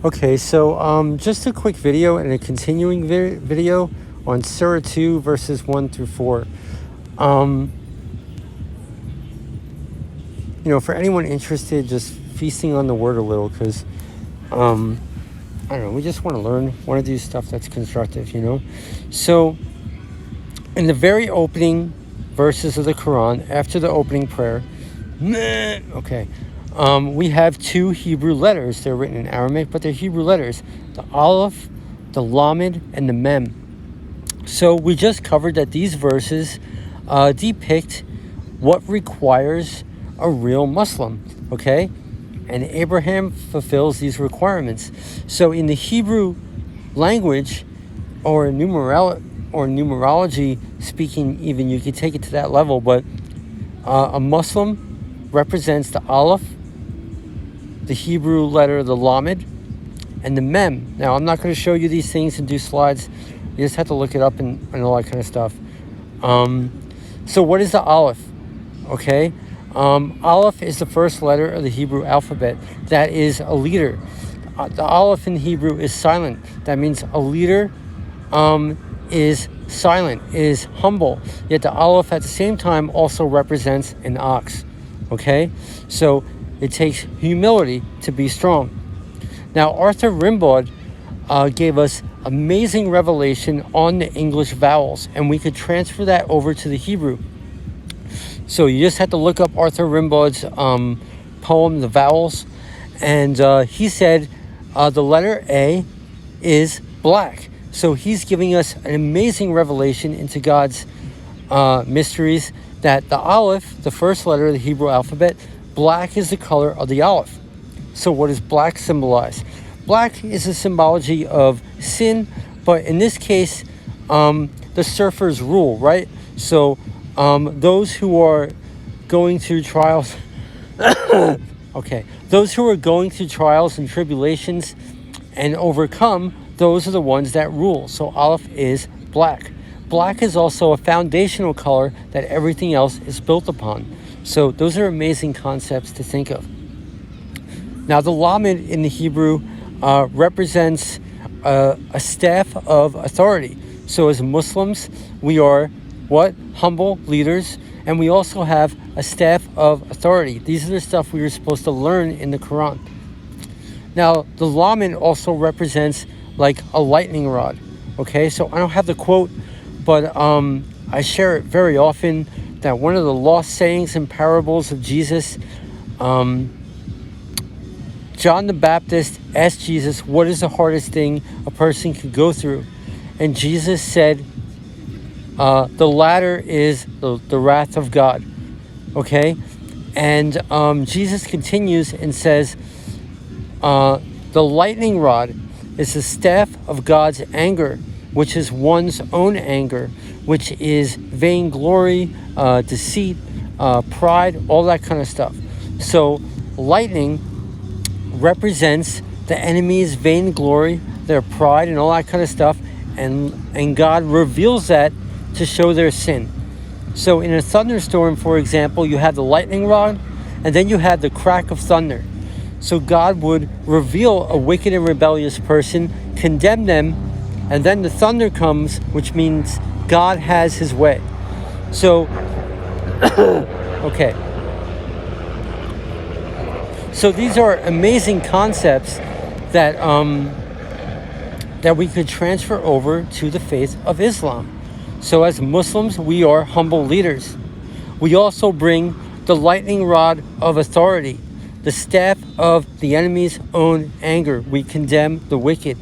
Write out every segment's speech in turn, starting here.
Okay, so just a quick video and a continuing video on Surah 2 verses 1 through 4. For anyone interested, just feasting on the word a little, because I don't know, we just want to learn, want to do stuff that's constructive, So in the very opening verses of the Quran, after the opening prayer, we have two Hebrew letters. They're written in Aramaic, but they're Hebrew letters: the Aleph, the Lamed, and the Mem. So we just covered that these verses depict what requires a real Muslim, okay? And Abraham fulfills these requirements. So in the Hebrew language, or numerology speaking, even, you could take it to that level, but a Muslim represents the Aleph, the Hebrew letter, the Lamed, and the Mem. Now, I'm not going to show you these things and do slides. You just have to look it up and all that kind of stuff. So what is the Aleph? Okay. Aleph is the first letter of the Hebrew alphabet. That is a leader. The Aleph in Hebrew is silent. That means a leader is silent, is humble. Yet the Aleph at the same time also represents an ox. Okay? So it takes humility to be strong. Now, Arthur Rimbaud gave us amazing revelation on the English vowels, and we could transfer that over to the Hebrew. So you just have to look up Arthur Rimbaud's poem, The Vowels, and he said the letter A is black. So he's giving us an amazing revelation into God's mysteries, that the Aleph, the first letter of the Hebrew alphabet, black is the color of the Aleph. So what does black symbolize? Black is a symbology of sin, but in this case, the surfers rule, right? So those who are going through trials, those who are going through trials and tribulations and overcome, those are the ones that rule. So Aleph is black. Black is also a foundational color that everything else is built upon. So those are amazing concepts to think of. Now, the Lamed in the Hebrew represents a staff of authority. So as Muslims, we are what? Humble leaders. And we also have a staff of authority. These are the stuff we were supposed to learn in the Quran. Now, the Lamed also represents like a lightning rod. Okay, so I don't have the quote, but I share it very often, that one of the lost sayings and parables of Jesus, John the Baptist asked Jesus, what is the hardest thing a person could go through? And Jesus said, the latter is the wrath of God. Okay? And Jesus continues and says, the lightning rod is the staff of God's anger, which is one's own anger, which is vainglory, deceit, pride, all that kind of stuff. So lightning represents the enemy's vainglory, their pride, and all that kind of stuff, and God reveals that to show their sin. So in a thunderstorm, for example, you have the lightning rod, and then you have the crack of thunder. So God would reveal a wicked and rebellious person, condemn them, and then the thunder comes, which means God has his way. So, okay. So these are amazing concepts that that we could transfer over to the faith of Islam. So as Muslims, we are humble leaders. We also bring the lightning rod of authority, the staff of the enemy's own anger. We condemn the wicked.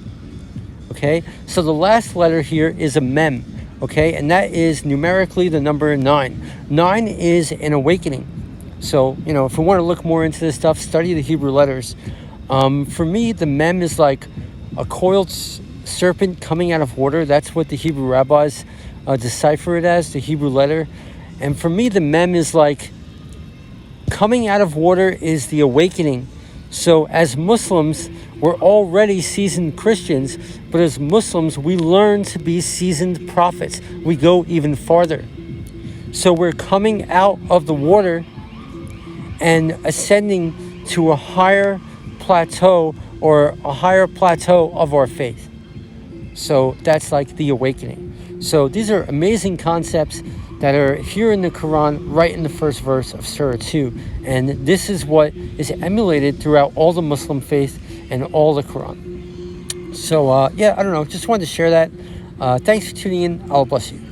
Okay, so the last letter here is a Mem. Okay, and that is numerically the number 9. 9 is an awakening. So, if we want to look more into this stuff, study the Hebrew letters. For me, the Mem is like a coiled serpent coming out of water. That's what the Hebrew rabbis decipher it as, the Hebrew letter. And for me, the Mem is like coming out of water is the awakening. So as Muslims, we're already seasoned Christians, but as Muslims, we learn to be seasoned prophets. We go even farther. So we're coming out of the water and ascending to a higher plateau or a higher plateau of our faith. So that's like the awakening. So these are amazing concepts that are here in the Quran, right in the first verse of Surah 2. And this is what is emulated throughout all the Muslim faith and all the Quran. So, yeah, I don't know. Just wanted to share that. Thanks for tuning in. Allah bless you.